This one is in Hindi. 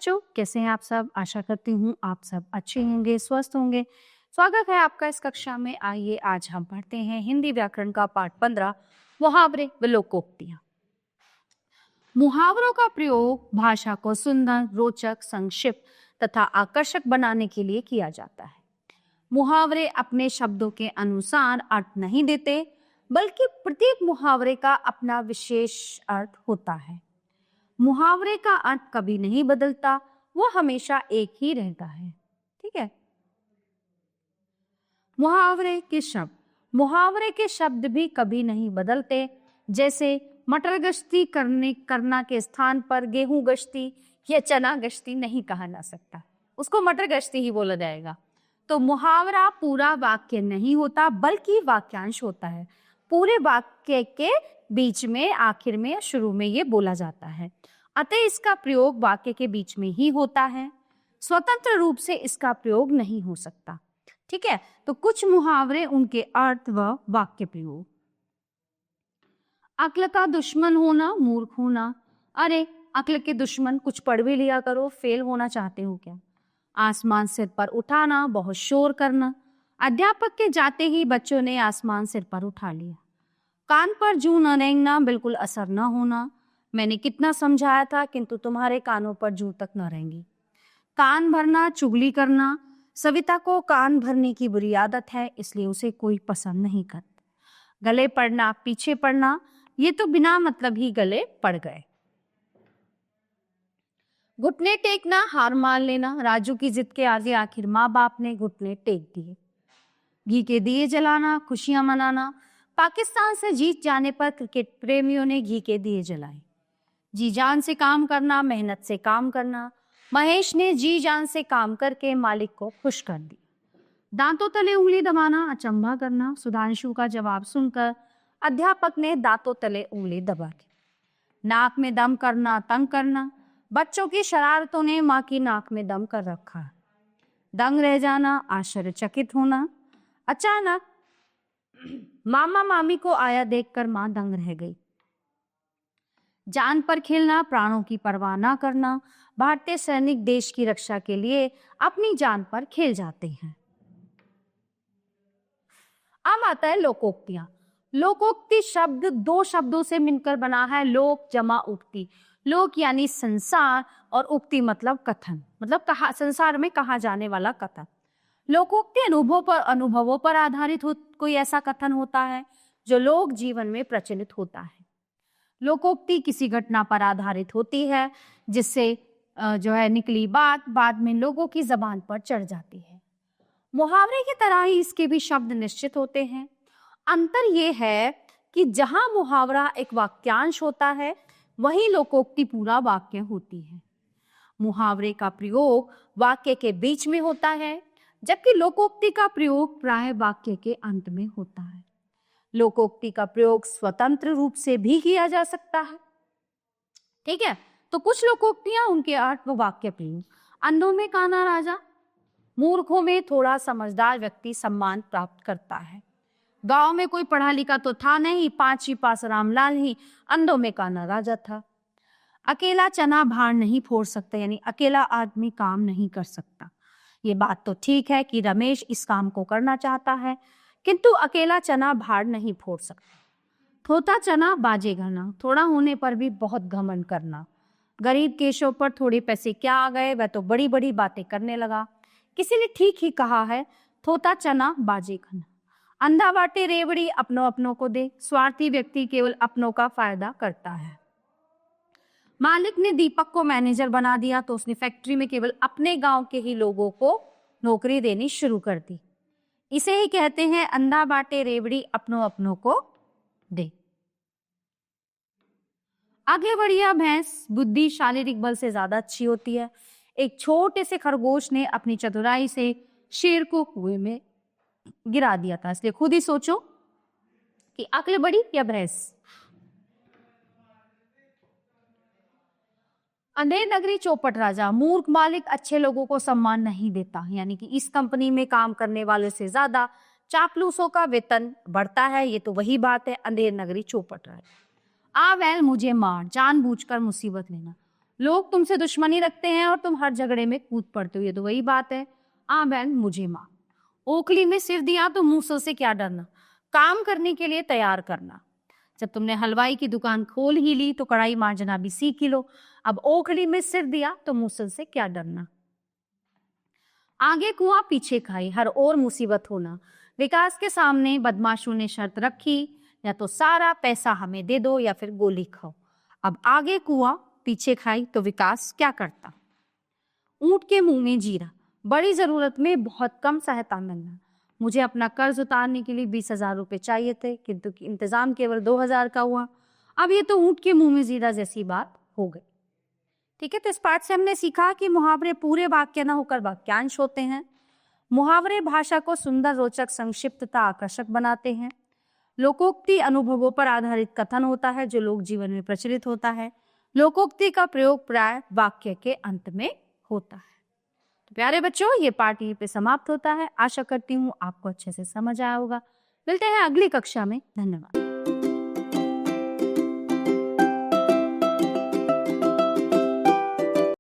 बच्चों, कैसे हैं आप सब? आशा करती हूँ आप सब अच्छे होंगे, स्वस्थ होंगे। स्वागत है आपका इस कक्षा में। आइए आज हम पढ़ते हैं हिंदी व्याकरण का पाठ 15 मुहावरे व लोकोक्तियां। मुहावरों का प्रयोग भाषा को सुंदर, रोचक, संक्षिप्त तथा आकर्षक बनाने के लिए किया जाता है। मुहावरे अपने शब्दों के अनुसार अर्थ नहीं देते, बल्कि प्रत्येक मुहावरे का अपना विशेष अर्थ होता है। मुहावरे का अर्थ कभी नहीं बदलता, वो हमेशा एक ही रहता है। ठीक है। मुहावरे के शब्द भी कभी नहीं बदलते। जैसे मटर गश्ती करना के स्थान पर गेहूं गश्ती या चना गश्ती नहीं कहा जा सकता, उसको मटर गश्ती ही बोला जाएगा। तो मुहावरा पूरा वाक्य नहीं होता, बल्कि वाक्यांश होता है। पूरे वाक्य के बीच में, आखिर में या शुरू में ये बोला जाता है। अतः इसका प्रयोग वाक्य के बीच में ही होता है, स्वतंत्र रूप से इसका प्रयोग नहीं हो सकता। ठीक है। तो कुछ मुहावरे, उनके अर्थ व वाक्य प्रयोग। अक्ल का दुश्मन होना मूर्ख होना। अरे अक्ल के दुश्मन, कुछ पढ़ भी लिया करो, फेल होना चाहते हो क्या? आसमान सिर पर उठाना, बहुत शोर करना। अध्यापक के जाते ही बच्चों ने आसमान सिर पर उठा लिया। कान पर जूं न रेंगना, बिल्कुल असर न होना। मैंने कितना समझाया था, किंतु तुम्हारे कानों पर जूं तक न रहेंगी। कान भरना, चुगली करना। सविता को कान भरने की बुरी आदत है, इसलिए उसे कोई पसंद नहीं करता। गले पड़ना, पीछे पड़ना, ये तो बिना मतलब ही गले पड़ गए। घुटने टेकना, हार मान लेना। राजू की जिद के आगे आखिर माँ बाप ने घुटने टेक दिए। घी के दिए जलाना, खुशियां मनाना। पाकिस्तान से जीत जाने पर क्रिकेट प्रेमियों ने घी के दिए जलाए। जी जान से काम करना, मेहनत से काम करना। महेश ने जी जान से काम करके मालिक को खुश कर दिया। दांतों तले उंगली दबाना, अचंभा करना। सुधांशु का जवाब सुनकर अध्यापक ने दांतों तले उंगली दबा के। नाक में दम करना, तंग करना। बच्चों की शरारतों ने माँ की नाक में दम कर रखा। दंग रह जाना, आश्चर्यचकित होना। अचानक मामा मामी को आया देखकर माँ दंग रह गई। जान पर खेलना, प्राणों की परवाह ना करना। भारतीय सैनिक देश की रक्षा के लिए अपनी जान पर खेल जाते हैं। अब आता है लोकोक्तियां। लोकोक्ति शब्द दो शब्दों से मिलकर बना है, लोक जमा उक्ति। लोक यानी संसार और उक्ति मतलब कथन, मतलब संसार में कहा जाने वाला कथन। लोकोक्ति अनुभवों पर आधारित कोई ऐसा कथन होता है जो लोक जीवन में प्रचलित होता है। लोकोक्ति किसी घटना पर आधारित होती है, जिससे जो है निकली बात बाद में लोगों की जबान पर चढ़ जाती है। मुहावरे की तरह ही इसके भी शब्द निश्चित होते हैं। अंतर यह है कि जहां मुहावरा एक वाक्यांश होता है, वहीं लोकोक्ति पूरा वाक्य होती है। मुहावरे का प्रयोग वाक्य के बीच में होता है, जबकि लोकोक्ति का प्रयोग प्राय वाक्य के अंत में होता है। लोकोक्ति का प्रयोग स्वतंत्र रूप से भी किया जा सकता है। ठीक है। तो कुछ लोकोक्तियां, उनके अर्थ व वाक्य प्रयोग। अंधों में काना राजा, मूर्खों में थोड़ा समझदार व्यक्ति सम्मान प्राप्त करता है। गांव में कोई पढ़ा लिखा तो था नहीं, 5 पास रामलाल ही अंधों में काना राजा था। अकेला चना भार नहीं फोड़ सकता, यानी अकेला आदमी काम नहीं कर सकता। ये बात तो ठीक है कि रमेश इस काम को करना चाहता है, किंतु अकेला चना भार नहीं फोड़ सकता। थोथा चना बाजे घना, थोड़ा होने पर भी बहुत घमंड करना। गरीब केशव पर थोड़े पैसे क्या आ गए, वह तो बड़ी बड़ी बातें करने लगा। किसी ने ठीक ही कहा है, थोथा चना बाजे घना। अंधा बाटे रेवड़ी, अपनों अपनों को दे। स्वार्थी व्यक्ति केवल अपनों का फायदा करता है। मालिक ने दीपक को मैनेजर बना दिया तो उसने फैक्ट्री में केवल अपने गांव के ही लोगों को नौकरी देनी शुरू कर दी। इसे ही कहते हैं अंधा बाटे रेवड़ी, अपनों अपनों को दे। आगे बढ़िया भैंस बुद्धि शारीरिक बल से ज्यादा अच्छी होती है। एक छोटे से खरगोश ने अपनी चतुराई से शेर को कुएं में गिरा दिया था। इसलिए खुद ही सोचो कि अक्ल बड़ी या भैंस। अंधेर नगरी चौपट राजा, मूर्ख मालिक अच्छे लोगों को सम्मान नहीं देता, यानी कि इस कंपनी में काम करने वालों से ज्यादा चापलूसों का वेतन बढ़ता है। ये तो वही बात है, अंधेर नगरी चौपट राजा। आ वैल मुझे मार, जानबूझकर मुसीबत लेना। लोग तुमसे दुश्मनी रखते हैं और तुम हर झगड़े में कूद पड़ते हो। ये तो वही बात है, आ बहन मुझे मार। ओखली में सिर दिया तो मूसों से क्या डरना, काम करने के लिए तैयार करना। जब तुमने हलवाई की दुकान खोल ही ली तो कढ़ाई मांजना भी सीख ही लो। अब ओखली में सिर दिया तो मूसल से क्या डरना। आगे कुआं पीछे खाई, हर ओर मुसीबत होना। विकास के सामने बदमाशों ने शर्त रखी, या तो सारा पैसा हमें दे दो या फिर गोली खाओ। अब आगे कुआं पीछे खाई तो विकास क्या करता। ऊंट के मुंह में जीरा, बड़ी जरूरत में बहुत कम सहायता मिलना। मुझे अपना कर्ज उतारने के लिए 20,000 रुपए चाहिए थे, किंतु इंतजाम केवल 2,000 का हुआ। अब ये तो ऊंट के मुंह में जीरा जैसी बात हो गई। ठीक है, तो इस पाठ से हमने सीखा कि मुहावरे पूरे वाक्य न होकर वाक्यांश होते हैं। मुहावरे भाषा को सुंदर, रोचक, संक्षिप्त तथा आकर्षक बनाते हैं। लोकोक्ति अनुभवों पर आधारित कथन होता है जो लोक जीवन में प्रचलित होता है। लोकोक्ति का प्रयोग प्राय वाक्य के अंत में होता है। तो प्यारे बच्चों, ये पाठ यहीं पे समाप्त होता है। आशा करती हूँ आपको अच्छे से समझ आया होगा। मिलते हैं अगली कक्षा में। धन्यवाद।